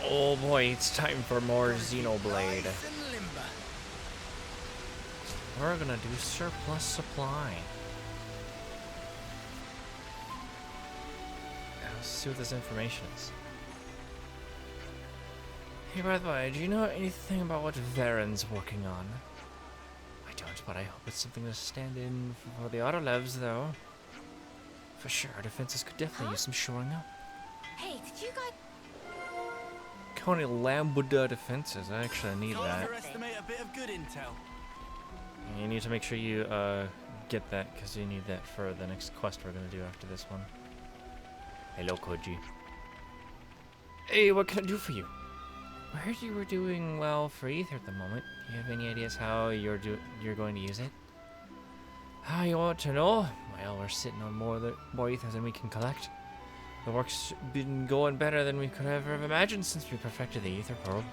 Oh boy, it's time for more Xenoblade. We're gonna do surplus supply. Let's see what this information is. Hey, by the way, do you know anything about what Varen's working on? I don't, but I hope it's something to stand in for the Autolevs, though. For sure, our defenses could definitely use some shoring up. Hey, did you guys... Coney Lambuda defenses, I actually need that. Underestimate a bit of good intel. You need to make sure you get that, because you need that for the next quest we're going to do after this one. Hello, Koji. Hey, what can I do for you? I heard you were doing well for Ether at the moment. Do you have any ideas how you're going to use it? How you want to know? Well, we're sitting on more Ethers than we can collect. The work's been going better than we could ever have imagined since we perfected the Ether probe.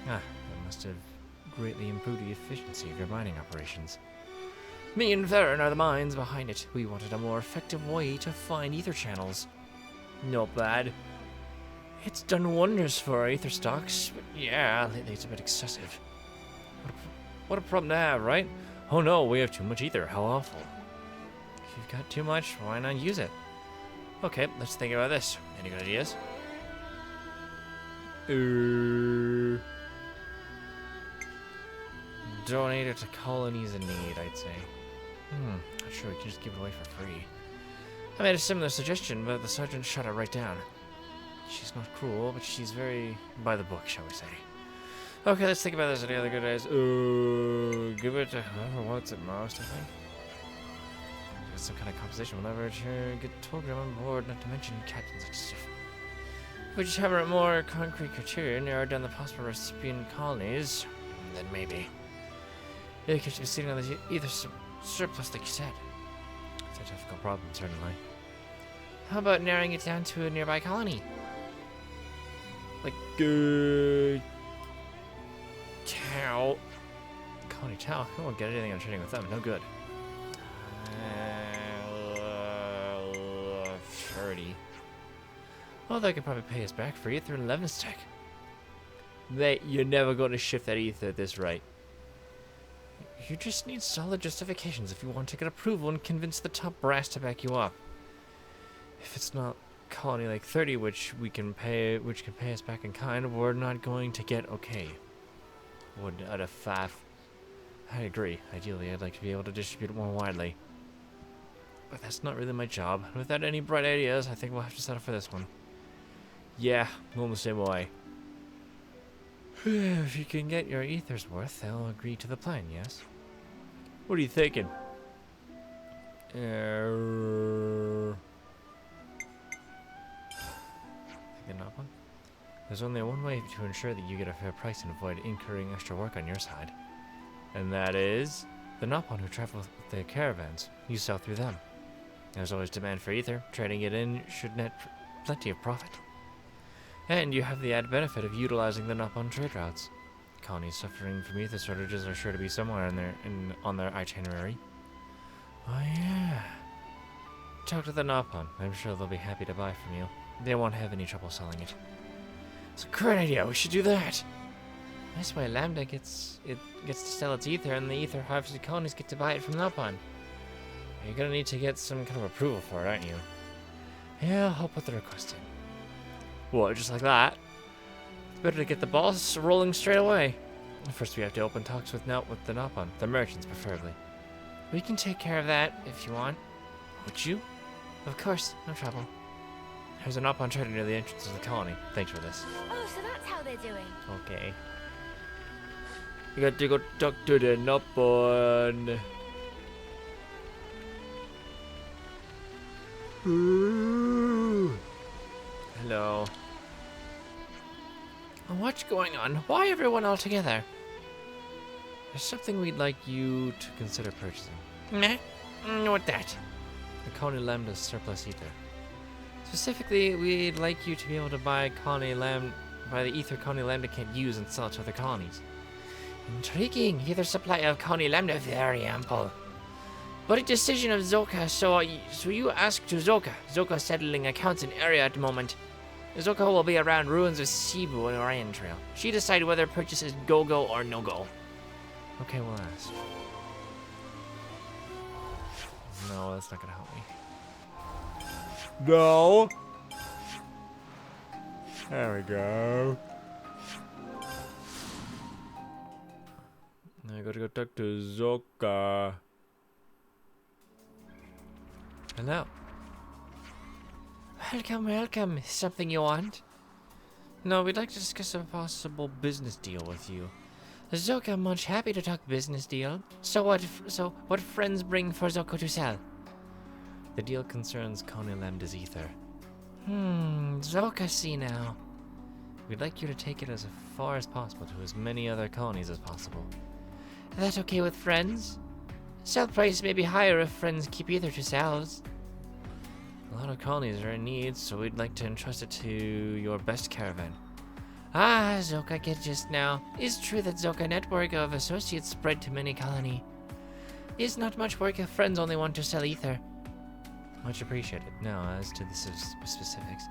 That must have greatly improved the efficiency of your mining operations. Me and Varen are the minds behind it. We wanted a more effective way to find Ether channels. Not bad. It's done wonders for our Ether stocks, but yeah, lately it's a bit excessive. What a problem to have, right? Oh no, we have too much Ether. How awful. If you've got too much, why not use it? Okay, let's think about this. Any good ideas? Donate it to colonies in need, I'd say. Not sure we can just give it away for free. I made a similar suggestion, but the sergeant shut it right down. She's not cruel, but she's very by the book, shall we say. Okay, let's think about this. Any other good ideas? Give it to whoever wants it most, I think. Get some kind of compensation whenever get Tolgrim on board, not to mention captains and stuff. If we just have a more concrete criteria narrowed down the possible recipient colonies, then maybe. Yeah, you could be sitting on the either surplus, like you said. It's a difficult problem, certainly. How about narrowing it down to a nearby colony? Like, Tau. Colony Tau? We won't get anything on trading with them. No good. 30. Well, they could probably pay us back for Ether and Levinstack. You're never going to shift that Ether at this rate. You just need solid justifications if you want to get approval and convince the top brass to back you up. If it's not colony like 30, which can pay us back in kind, we're not going to get okay. Would out of 5. I agree. Ideally, I'd like to be able to distribute it more widely. But that's not really my job. Without any bright ideas, I think we'll have to settle for this one. Yeah, we'll the same way. If you can get your Ether's worth, they'll agree to the plan, yes? What are you thinking? Not one? There's only one way to ensure that you get a fair price and avoid incurring extra work on your side. And that is the Nopon who travel with the caravans. You sell through them. There's always demand for Ether. Trading it in should net plenty of profit. And you have the added benefit of utilizing the Nopon trade routes. Colonies suffering from Ether shortages are sure to be somewhere on their itinerary. Oh yeah. Talk to the Nopon. I'm sure they'll be happy to buy from you. They won't have any trouble selling it. It's a great idea. We should do that. This way, Lambda gets to sell its Ether, and the Ether harvested colonies get to buy it from Nopon. You're gonna need to get some kind of approval for it, aren't you? Yeah, I'll put the request in. What, just like that? It's better to get the boss rolling straight away. First, we have to open talks with the Nopon, the merchants preferably. We can take care of that if you want. Would you? Of course, no trouble. There's an Nopon trader near the entrance of the colony. Thanks for this. Oh, so that's how they're doing. Okay. We got to go talk to the Nopon. Hello. What's going on? Why everyone all together? There's something we'd like you to consider purchasing. Meh? What that? The Colony Lambda's surplus Ether. Specifically, we'd like you to be able to buy the Ether Colony Lambda can't use and sell it to other colonies. Intriguing. Ether supply of Colony Lambda very ample. But a decision of Zoka, so you ask to Zoka. Zoka settling accounts in area at the moment. Izuka will be around ruins of Cebu and Orion Trail. She decided whether purchase is go-go or no-go. Okay, we'll ask. No, that's not gonna help me. No! There we go. Now I gotta go talk to Zoka. Hello. Welcome, welcome. Something you want? No, we'd like to discuss a possible business deal with you. Zoka, I'm much happy to talk business deal. So what friends bring for Zoka to sell? The deal concerns Connie Lambda's ether. Zoka, see now. We'd like you to take it as far as possible to as many other colonies as possible. That okay with friends? Sell price may be higher if friends keep ether to selves. A lot of colonies are in need, so we'd like to entrust it to your best caravan. Ah, Zoka, get just now. It's true that Zoka network of associates spread to many colony. It's not much work if friends only want to sell ether. Much appreciated. Now, as to the specifics.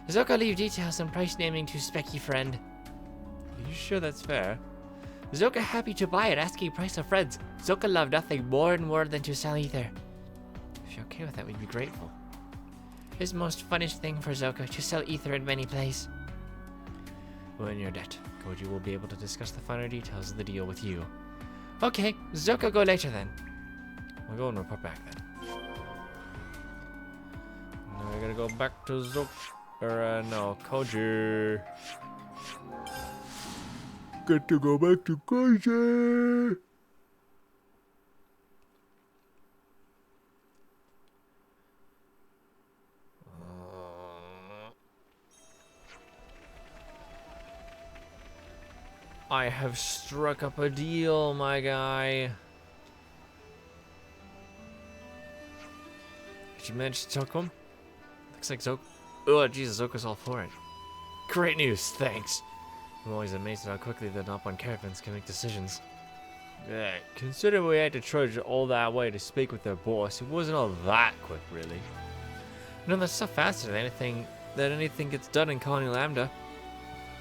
Zoka, leave details and price naming to Specky friend. Are you sure that's fair? Zoka happy to buy it, asking price of friends. Zoka love nothing more than to sell ether. If you're okay with that, we'd be grateful. It's the most funnest thing for Zoka to sell ether in many places. Well, in your debt, Koji will be able to discuss the finer details of the deal with you. Okay, Zoka, go later then. We'll go and report back then. Now we gotta go back to no, Koji. Got to go back to Koji. I have struck up a deal, my guy. Did you manage to talk to him? Looks like Zoka. Oh, Jesus, Zoka's all for it. Great news, thanks. I'm always amazed at how quickly the Nopon caravans can make decisions. Yeah, considering we had to trudge all that way to speak with their boss, it wasn't all that quick, really. You know, that's so faster than anything gets done in Colony Lambda.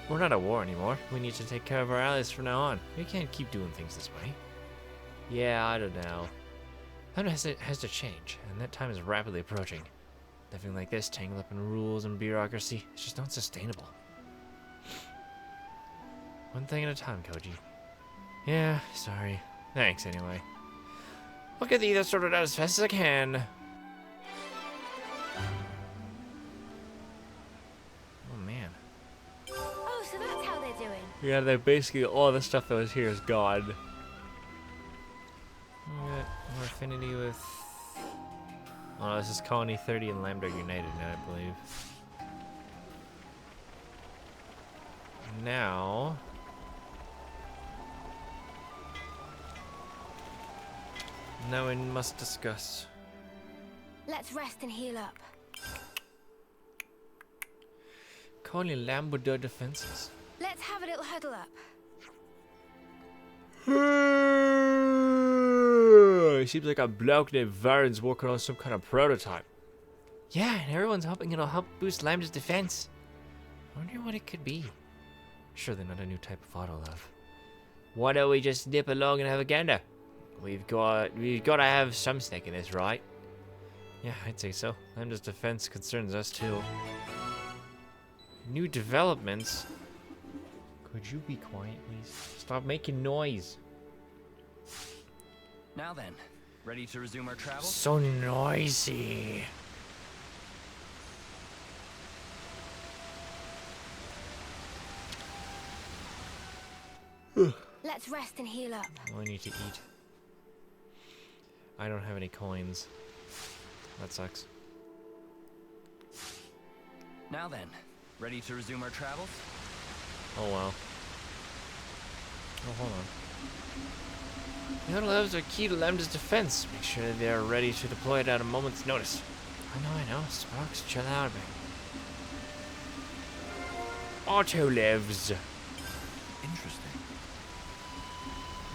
We're not at war anymore. We need to take care of our allies from now on. We can't keep doing things this way. Yeah, I don't know. Time has to change, and that time is rapidly approaching. Living like this, tangled up in rules and bureaucracy, it's just not sustainable. One thing at a time, Koji. Yeah, sorry. Thanks, anyway. I'll get the ether sorted out as fast as I can. Yeah, they basically all the stuff that was here is gone. We got more affinity with. Oh, this is Colony 30 and Lambda United now, I believe. Now. Now we must discuss. Let's rest and heal up. Colony Lambda defenses. Let's have a little huddle up. It seems like a bloke named Varen's working on some kind of prototype. Yeah, and everyone's hoping it'll help boost Lambda's defense. I wonder what it could be. Surely not a new type of auto love. Why don't we just nip along and have a gander? We've got to have some stake in this, right? Yeah, I'd say so. Lambda's defense concerns us too. New developments. Could you be quiet, please? Stop making noise. Now then, ready to resume our travels? So noisy. Let's rest and heal up. I need to eat. I don't have any coins. That sucks. Now then, ready to resume our travels? Oh wow. Oh, hold on. The auto levers are key to Lambda's defense. Make sure that they are ready to deploy it at a moment's notice. I know. Sparks, chill out, man. Auto levs. Interesting.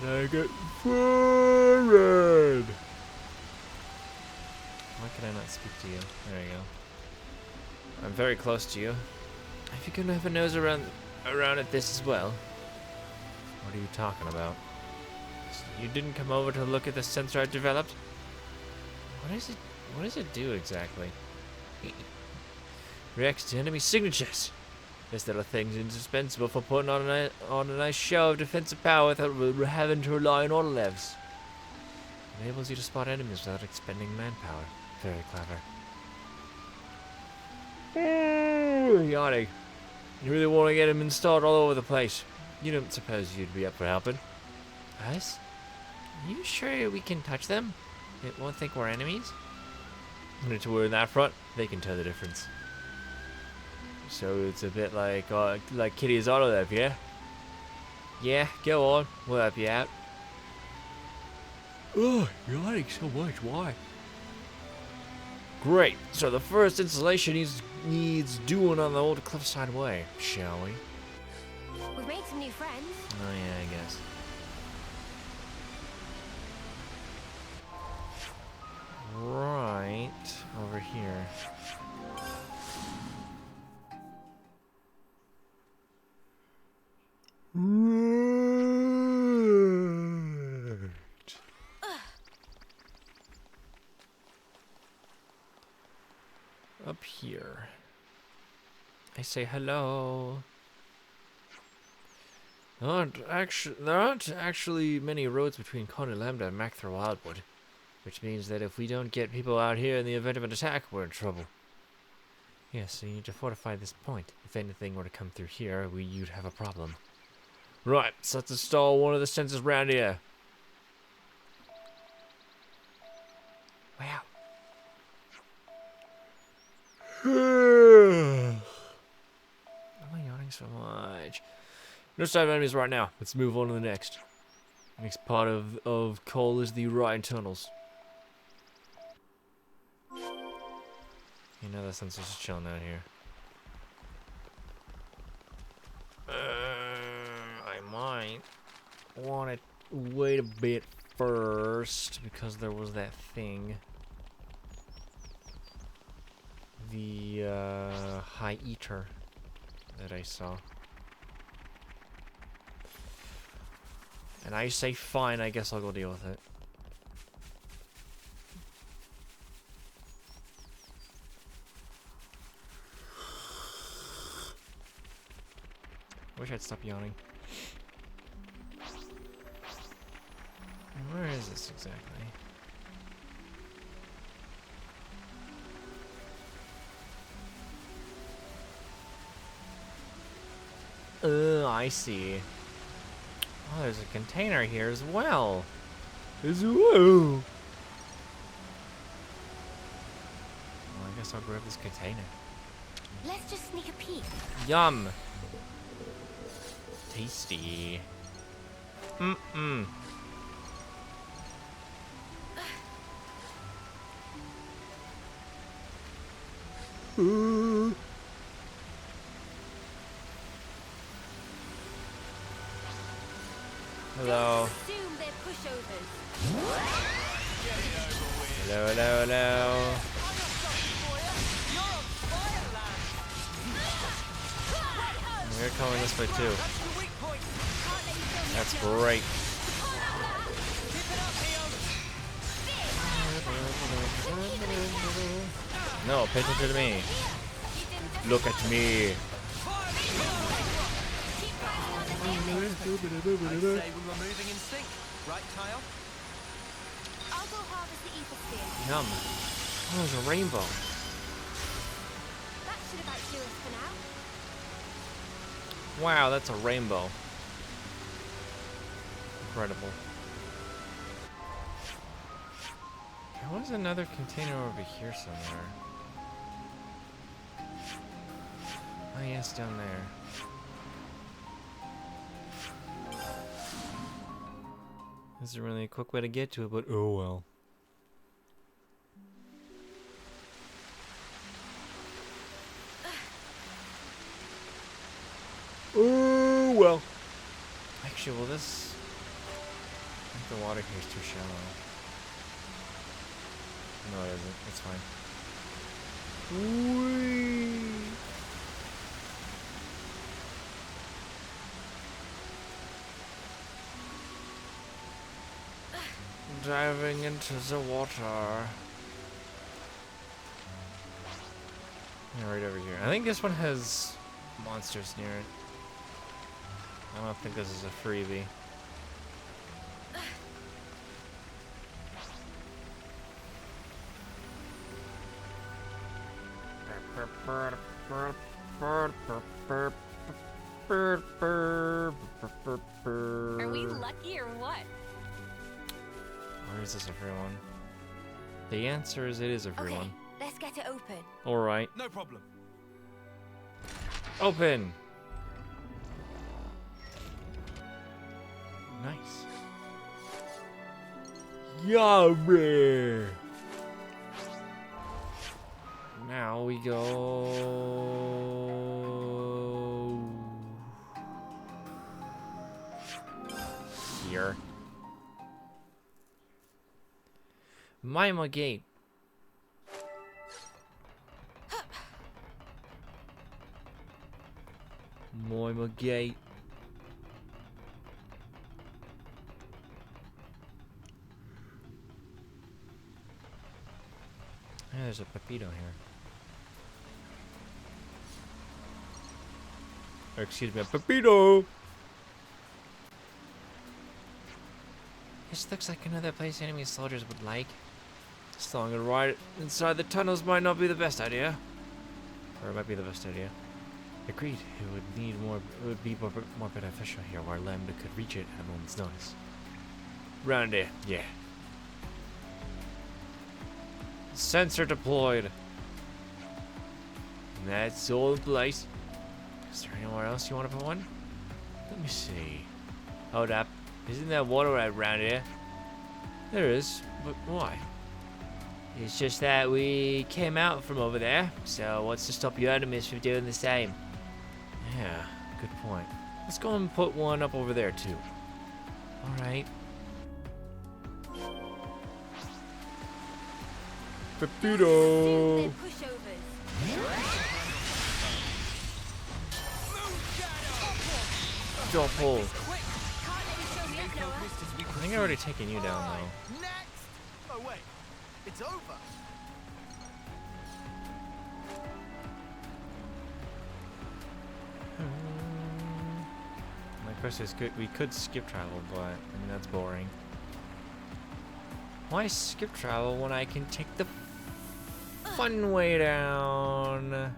I get forward. Why can I not speak to you? There you go. I'm very close to you. If you couldn't have a nose around at this as well. What are you talking about? You didn't come over to look at the sensor I developed? What does it do exactly? Reacts to enemy signatures. This little thing's indispensable for putting on a nice show of defensive power without having to rely on autolevs. Enables you to spot enemies without expending manpower. Very clever. Yawning. You really want to get him installed all over the place. You don't suppose you'd be up for helping? Us? Are you sure we can touch them? They won't think we're enemies? Not to worry on that front. They can tell the difference. So it's a bit like Kitty's autolev, yeah? Yeah, go on. We'll help you out. Oh, you're lying so much. Why? Great. So the first installation needs doing on the old Cliffside Way, shall we? We've made some new friends. Oh yeah, I guess. Right over here. Up here. I say hello. There aren't actually many roads between Coney Lambda and Macthor Wildwood, which means that if we don't get people out here in the event of an attack, we're in trouble. Yes, so you need to fortify this point. If anything were to come through here, you'd have a problem. Right, so let's install one of the sensors around here. Wow. Why am I yawning so much? No sign of enemies right now. Let's move on to the next. Next part of Cole is the Rhine tunnels. You know the sensor's just chilling out here. I might want to wait a bit first because there was that thing. The high eater that I saw. And I say fine, I guess I'll go deal with it. Wish I'd stop yawning. Where is this exactly? I see. Oh, there's a container here as well. Well, I guess I'll grab this container. Let's just sneak a peek. Yum. Tasty. Mm-mm. Hello. Assume they're pushovers. Hello, hello, hello. We're coming this way too. That's great. No, pay attention to me. Look at me. I'd say we were moving in sync, right, Kyle? I'll go harvest the ether sphere. Yum. Oh, there's a rainbow. That should about do us for now. Wow, that's a rainbow. Incredible. There was another container over here somewhere. Oh yes, down there. This isn't really a quick way to get to it, but oh well. Oh well. Actually, well this... I think the water here is too shallow. No, it isn't. It's fine. Whee! Diving into the water. Yeah, right over here. I think this one has monsters near it. I don't think this is a freebie. Are we lucky or what? Or is this a free one? The answer is it is a free Okay, one. let's get it open. Alright. No problem. Open! Nice. Yummy! Now we go here. Mima Gate. Mima Gate. Yeah, there's a Pepito here. Or excuse me, a Pepito! This looks like another place enemy soldiers would like. Slowing a ride inside the tunnels might not be the best idea. Or it might be the best idea. Agreed, it would be more beneficial here where Lambda could reach it at a moment's notice. Round here, yeah. Sensor deployed. And that's all in place. Is there anywhere else you want to put one? Let me see. Hold up. Isn't there water right around here? There is, but why? It's just that we came out from over there, so what's to stop your enemies from doing the same? Yeah, good point. Let's go and put one up over there too. Alright. Pepito! Stupid pushovers. Double. Quick! Can't let you show me up, Noah. I think I've already taken you down though. Next! Oh wait, it's over. My question is, we could skip travel, but I mean that's boring. Why skip travel when I can take the fun way down?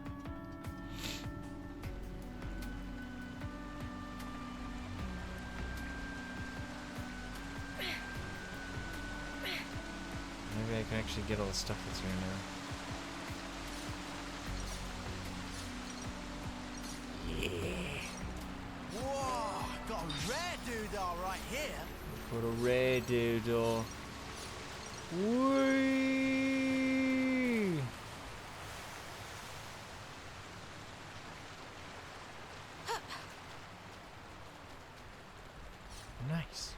Maybe I can actually get all the stuff that's here now. Yeah. Whoa, got a rare doodah right here. For the rare doodle. Whee! Nice.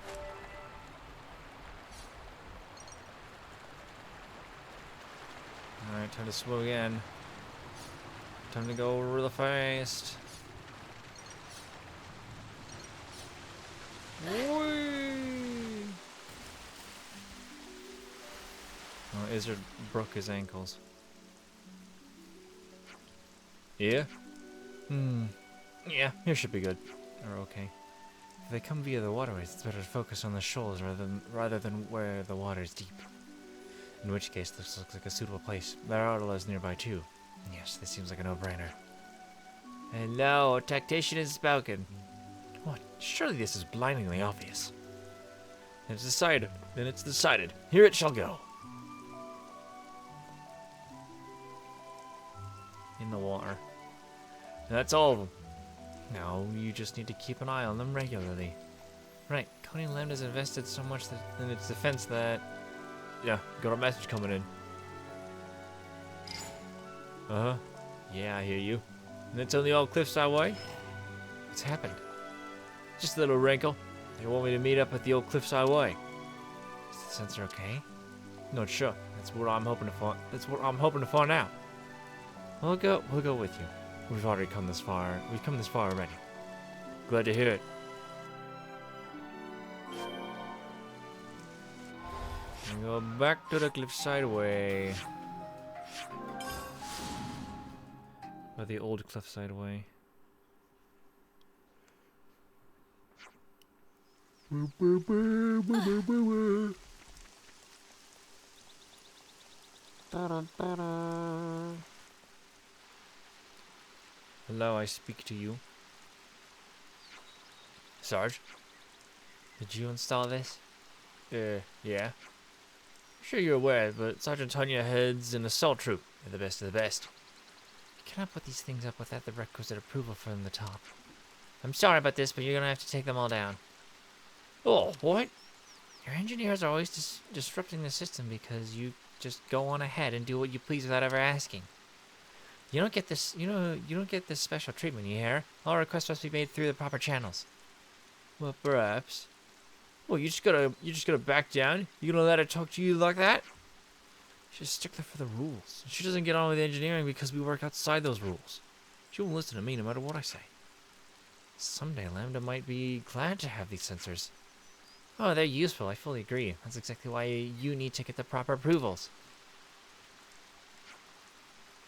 Alright, time to swim again. Time to go real fast. Whee! Oh, Isurd broke his ankles. Yeah? Yeah, here should be good. Or okay. If they come via the waterways, it's better to focus on the shoals rather than where the water is deep. In which case, this looks like a suitable place. There are outlaws nearby too. Yes, this seems like a no-brainer. Hello, tactician has spoken. What? Surely this is blindingly obvious. It's decided. Then it's decided. Here it shall go. In the water. That's all of them. Now you just need to keep an eye on them regularly. Right, Coney Land has invested so much in its defense that... Yeah, got a message coming in. Uh-huh. Yeah, I hear you. And it's on the old cliffside way? What's happened? Just a little wrinkle. They want me to meet up at the old cliffside way. Is the sensor okay? Not sure. That's what I'm hoping to find. That's what I'm hoping to find out. We'll go with you. We've already come this far. We've come this far already. Glad to hear it. Go back to the cliffside way. Or the old cliffside way. Hello, I speak to you. Sarge? Did you install this? Yeah. Sure you're aware, but Sergeant Tanya heads an assault troop. They're the best of the best. You cannot put these things up without the requisite approval from the top. I'm sorry about this, but you're gonna have to take them all down. Oh, what? Your engineers are always disrupting the system because you just go on ahead and do what you please without ever asking. You don't get this, you don't get this special treatment, you hear? All requests must be made through the proper channels. Well, perhaps. Well, you just gotta back down? You gonna let her talk to you like that? She's a stickler for the rules. She doesn't get on with engineering because we work outside those rules. She won't listen to me no matter what I say. Someday Lambda might be glad to have these sensors. Oh, they're useful, I fully agree. That's exactly why you need to get the proper approvals.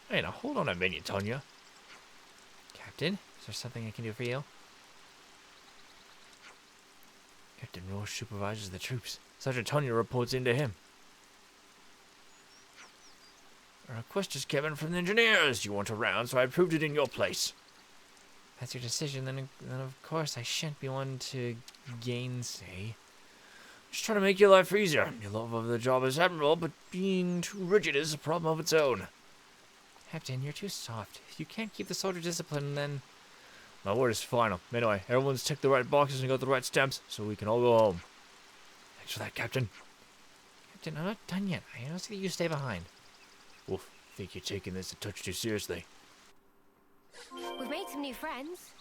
Hey, now hold on a minute, Tonya. Captain, is there something I can do for you? Captain Roche supervises the troops. Sergeant Tonya reports into him. A request just came in from the engineers. You weren't around, so I approved it in your place. If that's your decision, then of course I shan't be one to gainsay. Just trying to make your life easier. Your love of the job is admirable, but being too rigid is a problem of its own. Captain, you're too soft. If you can't keep the soldier disciplined, then... My word is final. Anyway, everyone's ticked the right boxes and got the right stamps, so we can all go home. Thanks for that, Captain. Captain, I'm not done yet. I ask that you stay behind. Wolf, think you're taking this a touch too seriously. We've made some new friends.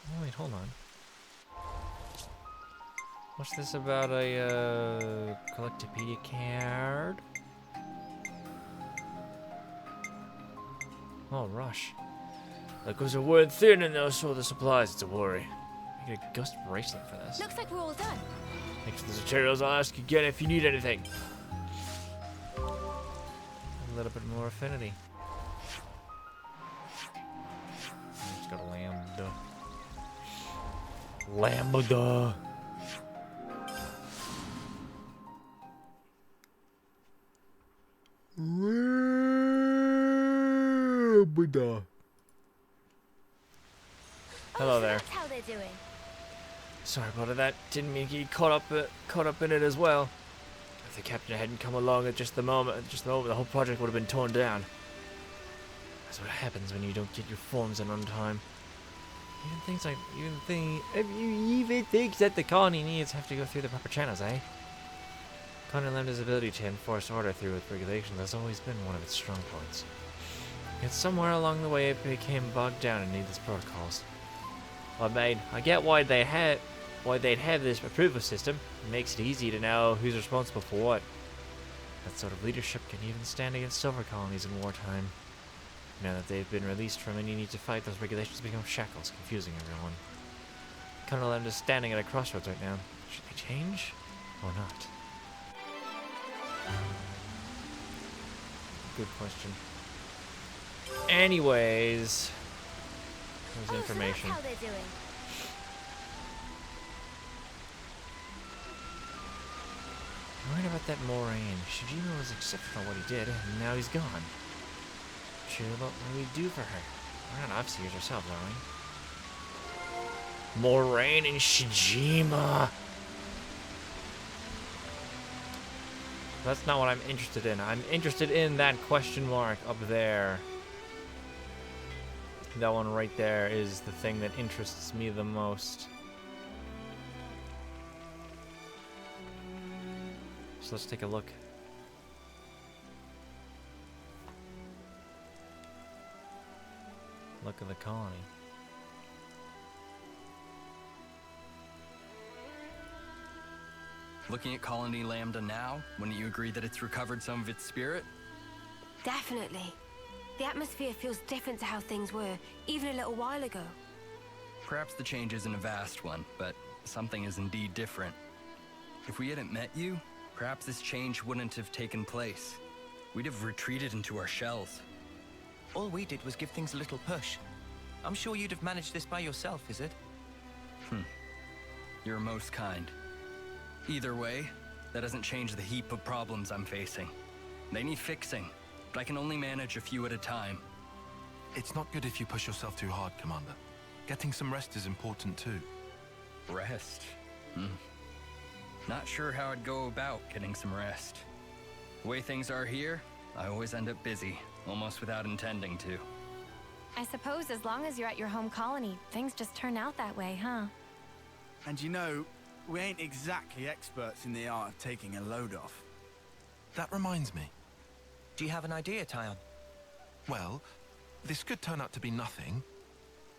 Oh, wait, hold on. What's this about a, Collectopedia card? Oh, Rush. That goes a word thin and they'll show the supplies. It's a worry. I get a gust bracelet for this. Looks like we're all done. Thanks for the materials. I'll ask again if you need anything. A little bit more affinity. Just got a lambda. Lambda. Lambda. Hello so there. That's how they're doing. Sorry about that. Didn't mean to get caught up in it as well. If the captain hadn't come along at just the moment, the whole project would have been torn down. That's what happens when you don't get your forms in on time. Even things that the colony needs have to go through the proper channels, eh? Colony Lambda's ability to enforce order through its regulations has always been one of its strong points. Yet somewhere along the way it became bogged down in needless protocols. I get why they'd have this approval system. It makes it easy to know who's responsible for what. That sort of leadership can even stand against silver colonies in wartime. Now that they've been released from any need to fight, those regulations become shackles, confusing everyone. Colonel Lambda's standing at a crossroads right now. Should they change or not? Good question. Anyways, there's information. So that's how they're doing. Worried about that Moraine. Shijima was exceptional what he did, and now he's gone. True, but what do we do for her? We're not officers ourselves, are we? Moraine and Shijima! That's not what I'm interested in. I'm interested in that question mark up there. That one right there is the thing that interests me the most. So let's take a look. Look at the colony. Looking at Colony Lambda now, wouldn't you agree that it's recovered some of its spirit? Definitely. The atmosphere feels different to how things were, even a little while ago. Perhaps the change isn't a vast one, but something is indeed different. If we hadn't met you, perhaps this change wouldn't have taken place. We'd have retreated into our shells. All we did was give things a little push. I'm sure you'd have managed this by yourself, Isurd. You're most kind. Either way, that doesn't change the heap of problems I'm facing. They need fixing, but I can only manage a few at a time. It's not good if you push yourself too hard, Commander. Getting some rest is important too. Rest? Not sure how I'd go about getting some rest. The way things are here, I always end up busy, almost without intending to. I suppose as long as you're at your home colony, things just turn out that way, huh? And you know, we ain't exactly experts in the art of taking a load off. That reminds me. Do you have an idea, Tyon? Well, this could turn out to be nothing.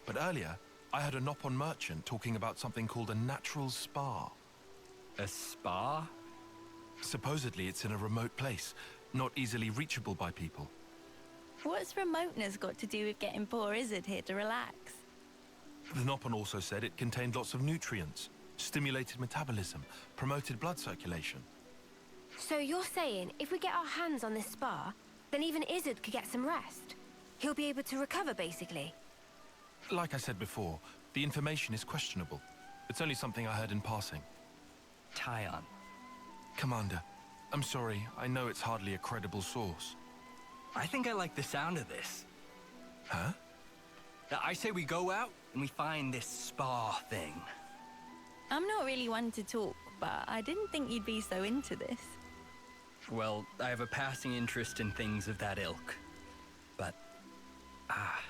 But earlier, I heard a Nopon merchant talking about something called a natural spa. A spa? Supposedly it's in a remote place, not easily reachable by people. What's remoteness got to do with getting poor Isurd here to relax? The Nopon also said it contained lots of nutrients, stimulated metabolism, promoted blood circulation. So you're saying if we get our hands on this spa, then even Isurd could get some rest? He'll be able to recover, basically? Like I said before, the information is questionable. It's only something I heard in passing. Tyon. Commander, I'm sorry, I know it's hardly a credible source. I think I like the sound of this. Huh? I say we go out and we find this spa thing. I'm not really one to talk, but I didn't think you'd be so into this. Well, I have a passing interest in things of that ilk. But, I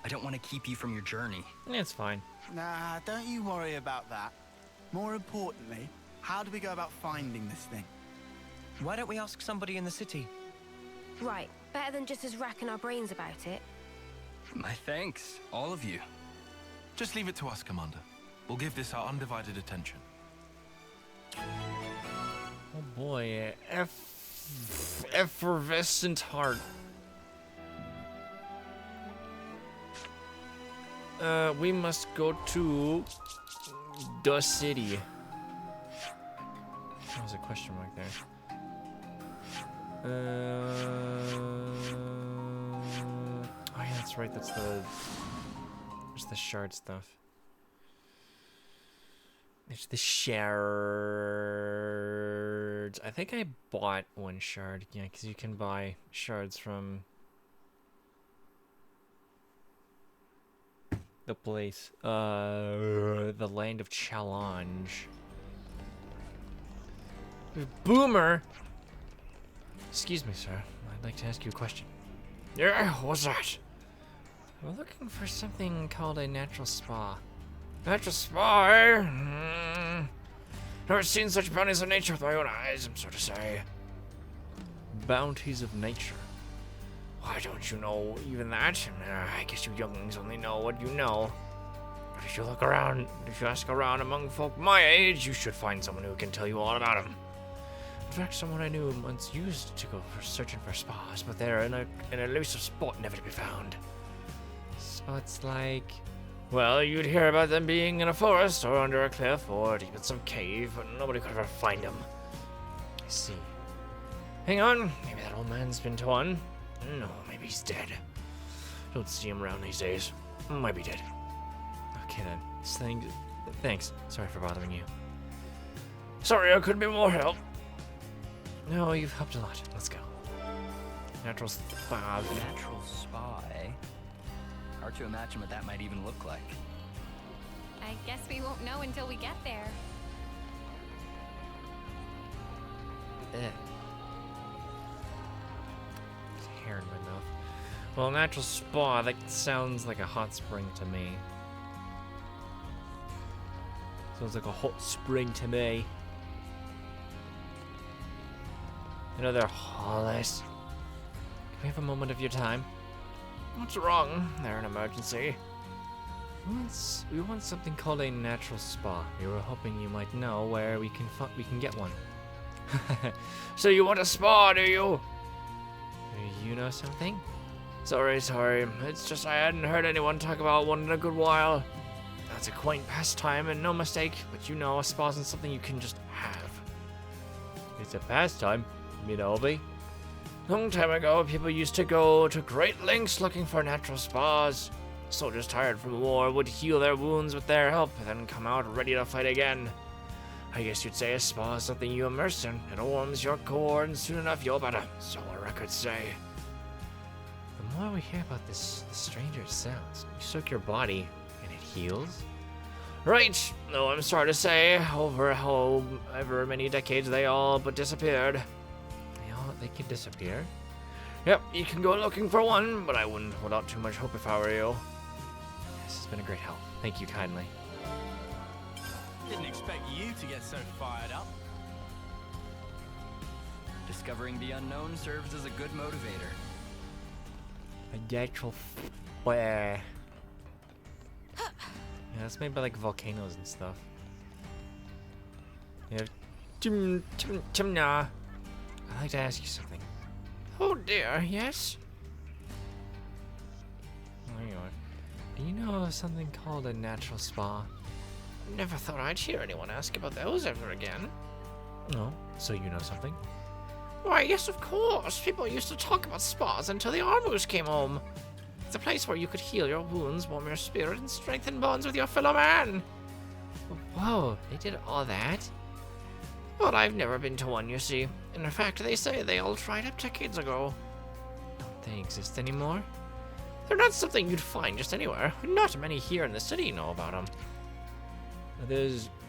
don't want to keep you from your journey. It's fine. Nah, don't you worry about that. More importantly, how do we go about finding this thing? Why don't we ask somebody in the city? Right, better than just us racking our brains about it. My thanks, all of you. Just leave it to us, Commander. We'll give this our undivided attention. Oh boy, effervescent heart. We must go to the city. There's a question mark there. Oh yeah, that's right. That's the shard stuff. It's the shards. I think I bought one shard. Yeah, because you can buy shards from the place. The land of challenge. Boomer! Excuse me, sir. I'd like to ask you a question. Yeah, what's that? We're looking for something called a natural spa. Natural spa, eh? Never seen such bounties of nature with my own eyes, I'm so to say. Bounties of nature. Why don't you know even that? I guess you younglings only know what you know. But if you look around, if you ask around among folk my age, you should find someone who can tell you all about them. In fact, someone I knew once used to go for searching for spas, but they're in an elusive spot never to be found. Spots like... Well, you'd hear about them being in a forest, or under a cliff, or deep in some cave, but nobody could ever find them. I see. Hang on, maybe that old man's been to one. No, maybe he's dead. Don't see him around these days. Might be dead. Okay then. Thanks. Sorry for bothering you. Sorry, I couldn't be more help. No, you've helped a lot. Let's go. Natural spa. Natural spa, eh? Hard to imagine what that might even look like. I guess we won't know until we get there. There's hair in my mouth. Well, natural spa, that sounds like a hot spring to me. Sounds like a hot spring to me. Another Hollis. Can we have a moment of your time? What's wrong? They're an emergency. We want something called a natural spa. We were hoping you might know where we can get one. So you want a spa, do you? Do you know something? Sorry. It's just I hadn't heard anyone talk about one in a good while. That's a quaint pastime and no mistake, but you know a spa isn't something you can just have. It's a pastime, Minobi. Long time ago, people used to go to great lengths looking for natural spas. Soldiers tired from war would heal their wounds with their help, then come out ready to fight again. I guess you'd say a spa is something you immerse in. It warms your core, and soon enough you'll better. So our records say. The more we hear about this, the stranger it sounds. You soak your body, and it heals? Right. No, I'm sorry to say, over however many decades they all but disappeared. They can disappear? Yep, you can go looking for one, but I wouldn't hold out too much hope if I were you. This has been a great help. Thank you kindly. Didn't expect you to get so fired up. Discovering the unknown serves as a good motivator. A natural flare. Yeah, that's made by like volcanoes and stuff. Yeah. Timna. I'd like to ask you something. Oh dear, yes? There you are. Do you know of something called a natural spa? Never thought I'd hear anyone ask about those ever again. No, so you know something? Why, yes, of course. People used to talk about spas until the Armoos came home. It's a place where you could heal your wounds, warm your spirit, and strengthen bonds with your fellow man. Whoa, they did all that? Well, I've never been to one, you see. In fact, they say they all dried up decades ago. Don't they exist anymore? They're not something you'd find just anywhere. Not many here in the city know about them.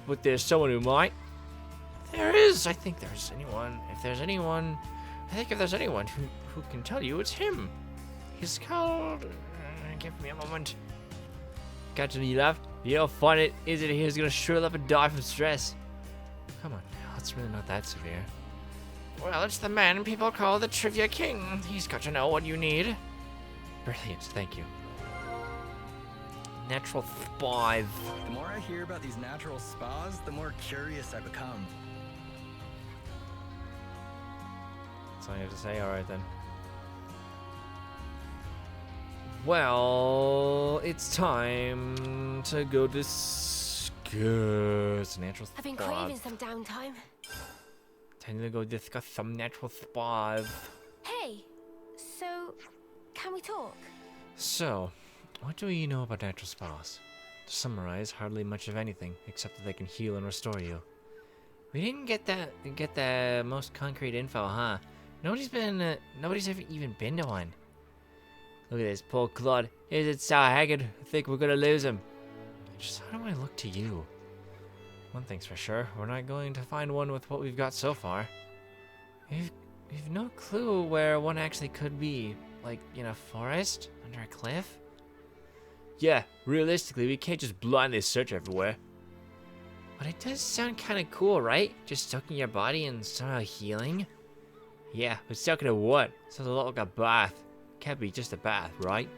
But there's someone who might. There is. I think there's anyone. If there's anyone who can tell you, it's him. He's called. Give me a moment. Got to be left. You don't find it, is it? He's gonna shrivel up and die from stress. Come on. It's really not that severe. Well, it's the man people call the Trivia King. He's got to know what you need. Brilliant, thank you. Natural 5. The more I hear about these natural spas, the more curious I become. That's all you have to say? Alright then. Well, it's time to go discuss natural spas. I've been craving some downtime. Time to go discuss some natural spas. Hey, so can we talk? So, what do you know about natural spas? To summarize, hardly much of anything, except that they can heal and restore you. We didn't get the most concrete info, huh? Nobody's ever even been to one. Look at this, poor Claude. Here's it, so haggard. I think we're gonna lose him. Just how do I look to you? One thing's for sure, we're not going to find one with what we've got so far. We've no clue where one actually could be. Like, in a forest? Under a cliff? Yeah, realistically, we can't just blindly search everywhere. But it does sound kind of cool, right? Just soaking your body and somehow healing? Yeah, but soaking in what? Sounds a lot like a bath. Can't be just a bath, right?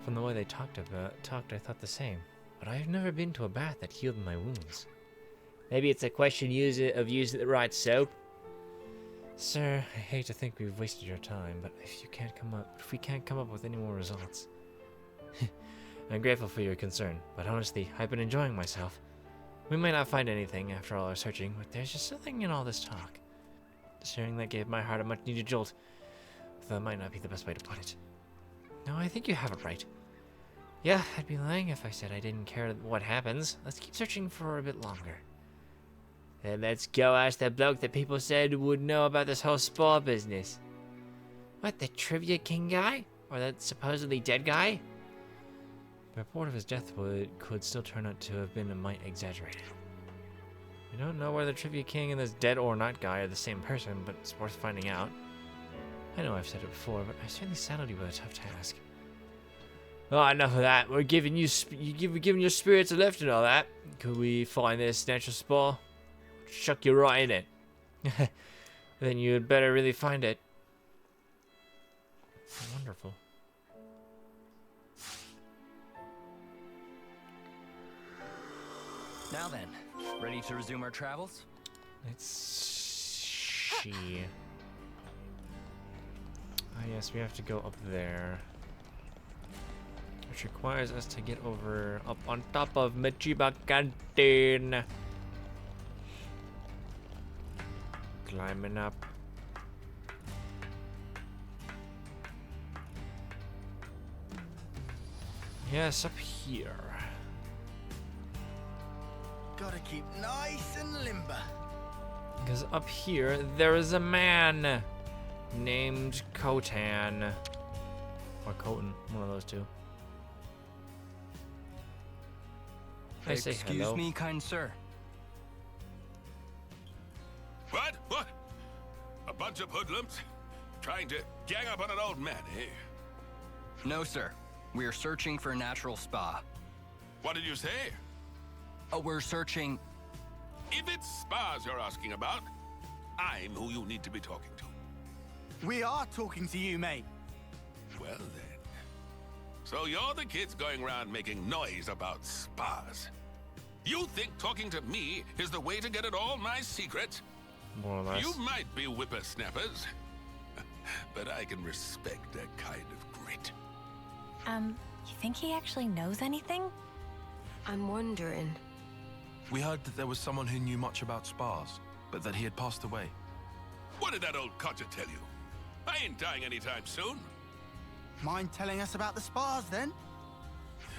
From the way they talked, I thought the same. But I've never been to a bath that healed my wounds. Maybe it's a question of using the right soap. Sir, I hate to think we've wasted your time, but if we can't come up with any more results. I'm grateful for your concern, but honestly, I've been enjoying myself. We may not find anything after all our searching, but there's just something in all this talk. Sharing that gave my heart a much-needed jolt. That might not be the best way to put it. No, I think you have it right. Yeah, I'd be lying if I said I didn't care what happens. Let's keep searching for a bit longer. Then let's go ask that bloke that people said would know about this whole spa business. What, the Trivia King guy? Or that supposedly dead guy? The report of his death could still turn out to have been a mite exaggerated. We don't know whether the Trivia King and this dead or not guy are the same person, but it's worth finding out. I know I've said it before, but I certainly saddled you with a tough task. Oh, enough of that. We're giving your spirits a lift and all that. Could we find this natural spa? Chuck you right in it. Then you'd better really find it. Wonderful. Now then, ready to resume our travels? Let's see. Ah, yes, we have to go up there. Which requires us to get up on top of Michiba Canteen. climbing up. Yes, up here. Gotta keep nice and limber. Because up here, there is a man named Kotan. Or Kotan, one of those two. I say Excuse hello. me, kind sir. What? What? A bunch of hoodlums? Trying to gang up on an old man, eh? No, sir. We are searching for a natural spa. What did you say? Oh, we're searching. If it's spas you're asking about, I'm who you need to be talking to. We are talking to you, mate. Well then. So you're the kids going around making noise about spas. You think talking to me is the way to get at all my secrets? More or less. You might be whippersnappers, but I can respect that kind of grit. You think he actually knows anything? I'm wondering. We heard that there was someone who knew much about spas, but that he had passed away. What did that old codger tell you? I ain't dying anytime soon. Mind telling us about the spas, then?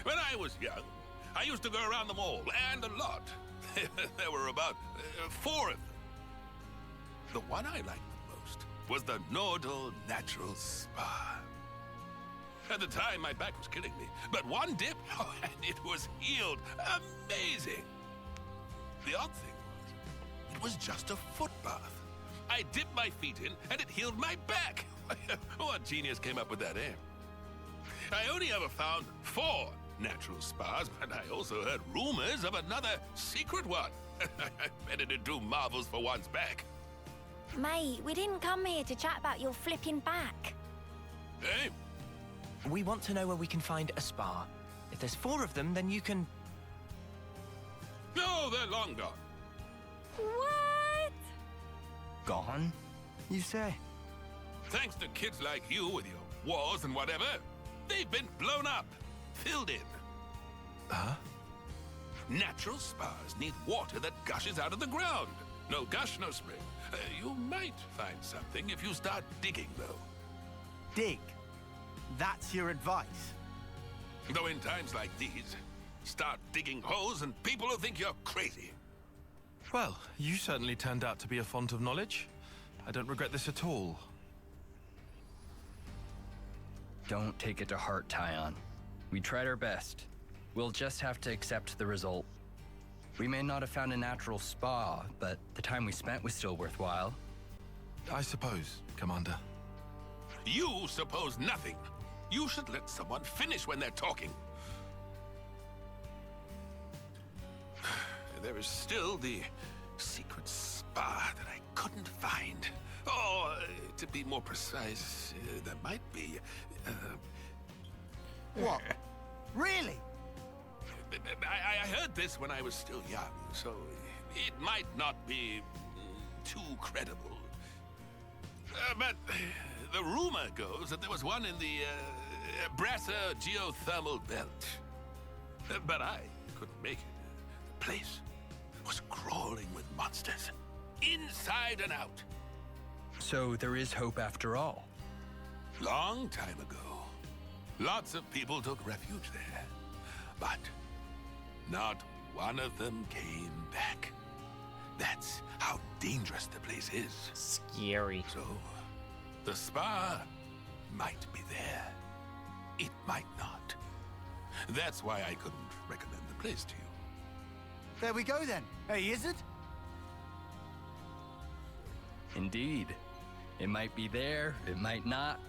When I was young, I used to go around them all, and a lot. There were about 4 of them. The one I liked the most was the Nordal Natural Spa. At the time, my back was killing me, but one dip, and it was healed. Amazing! The odd thing was, it was just a foot bath. I dipped my feet in, and it healed my back. What genius came up with that, eh? I only ever found 4 natural spas, but I also heard rumors of another secret one. I bet it'd do marvels for one's back. Mate, we didn't come here to chat about your flipping back. Eh? We want to know where we can find a spa. If there's 4 of them, then you can... No, they're long gone. What? Gone, you say? Thanks to kids like you with your wars and whatever, they've been blown up, filled in. Huh? Natural spas need water that gushes out of the ground. No gush, no spring. You might find something if you start digging, though. Dig. That's your advice. Though in times like these, start digging holes and people will think you're crazy. Well, you certainly turned out to be a font of knowledge. I don't regret this at all. Don't take it to heart, Tyon. We tried our best. We'll just have to accept the result. We may not have found a natural spa, but the time we spent was still worthwhile. I suppose, Commander. You suppose nothing. You should let someone finish when they're talking. There is still the secret spa that I couldn't find. Or, to be more precise, there might be... What? Really? I heard this when I was still young, so it might not be too credible. But the rumor goes that there was one in the Brasser geothermal belt. But I couldn't make it. The place was crawling with monsters, inside and out. So there is hope after all. Long time ago, lots of people took refuge there, but not one of them came back. That's how dangerous the place is. Scary. So, the spa might be there. It might not. That's why I couldn't recommend the place to you. There we go then. Hey, Isurd? Indeed. It might be there, it might not.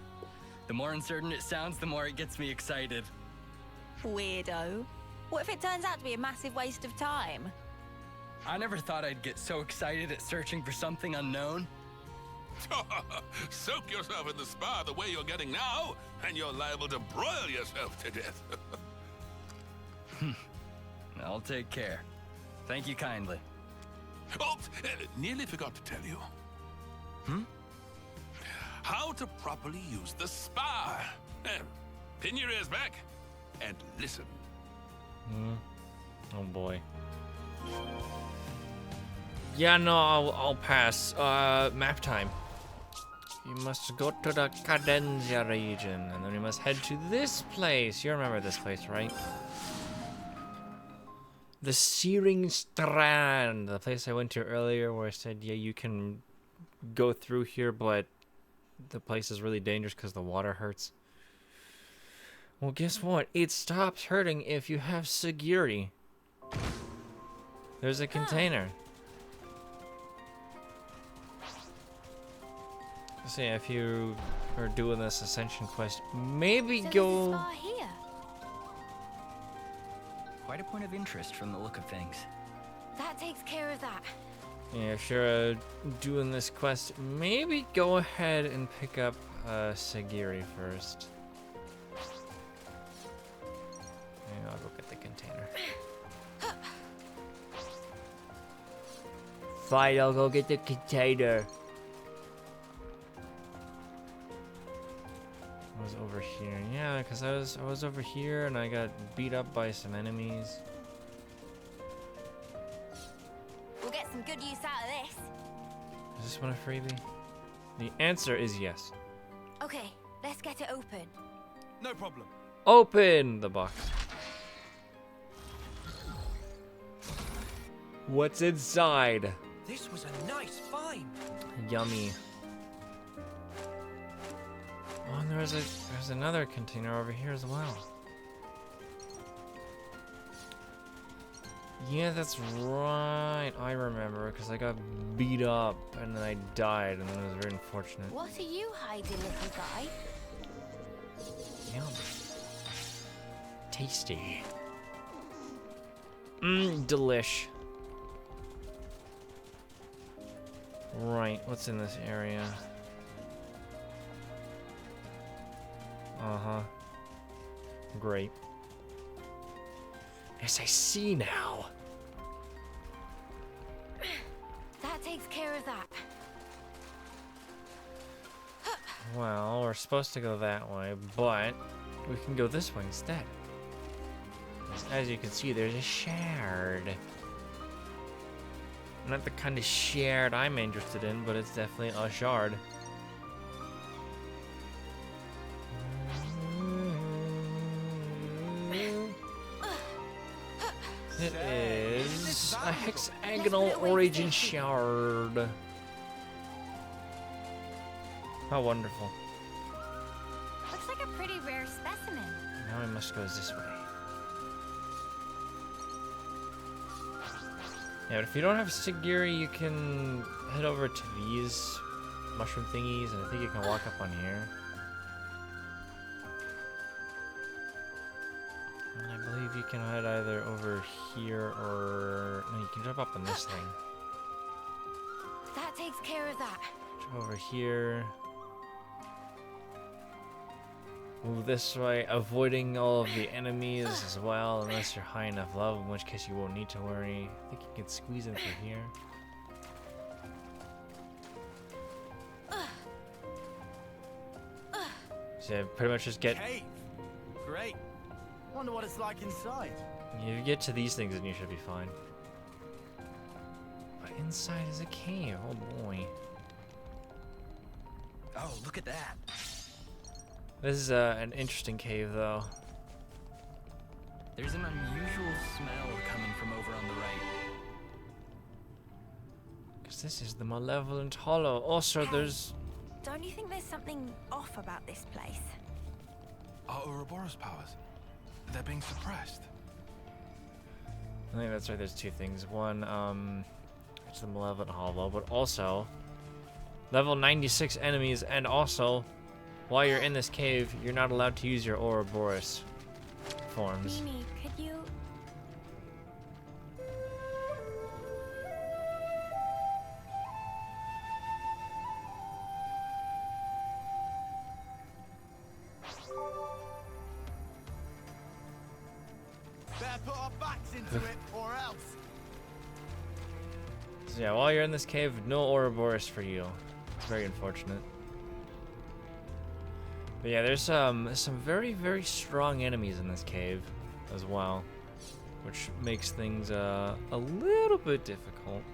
The more uncertain it sounds, the more it gets me excited. Weirdo. What if it turns out to be a massive waste of time? I never thought I'd get so excited at searching for something unknown. Soak yourself in the spa the way you're getting now, and you're liable to broil yourself to death. I'll take care. Thank you kindly. Oops, nearly forgot to tell you. How to properly use the spa. Pin your ears back and listen. Oh boy. Yeah, no, I'll pass. Map time. You must go to the Cadencia region, and then we must head to this place. You remember this place, right? The Searing Strand, the place I went to earlier where I said, yeah, you can go through here, but the place is really dangerous because the water hurts. Well, guess what? It stops hurting if you have Sagiri. There's a container. So yeah, if you are doing this Ascension quest, maybe So go... there's a spa here. Quite a point of interest from the look of things. That takes care of that. Yeah, if you're doing this quest, maybe go ahead and pick up Sagiri first. Yeah, I'll go get the container. Fine, I'll go get the container. I was over here. Yeah, because I was over here and I got beat up by some enemies. We'll get some good use out of this. Is this one a freebie? The answer is yes. Okay, let's get it open. No problem. Open the box. What's inside? This was a nice find. Yummy. Oh, and there's another container over here as well. Yeah, that's right. I remember because I got beat up and then I died, and then it was very unfortunate. What are you hiding, little guy? Yum. Tasty. Delish. Right, what's in this area? Uh-huh. Great. Yes, I see now. That takes care of that. Well, we're supposed to go that way, but we can go this way instead. As you can see, there's a shard. Not the kind of shard I'm interested in, but it's definitely a shard. It is a hexagonal origin shard. How wonderful. Looks like a pretty rare specimen. Now we must go this way. Yeah, but if you don't have Sagiri, you can head over to these mushroom thingies, and I think you can walk up on here. And I believe you can head either over here or... No, you can jump up on this thing. That takes care of that. Jump over here. Move this way, avoiding all of the enemies as well, unless you're high enough level, in which case you won't need to worry. I think you can squeeze in through here. So yeah, pretty much just get... Cave. Great. Wonder what it's like inside. You get to these things and you should be fine. But inside is a cave, oh boy. Oh, look at that. This is an interesting cave though. There's an unusual smell coming from over on the right. Because this is the Malevolent Hollow. Also, there's... Don't you think there's something off about this place? Our Ouroboros powers. They're being suppressed. I think that's right, there's two things. One, it's the Malevolent Hollow, but also level 96 enemies, and also while you're in this cave, you're not allowed to use your Ouroboros forms. Mimi, could you... Better put our backs into it, or else. So yeah, while you're in this cave, no Ouroboros for you. It's very unfortunate. But yeah, there's some very, very strong enemies in this cave as well, which makes things a little bit difficult.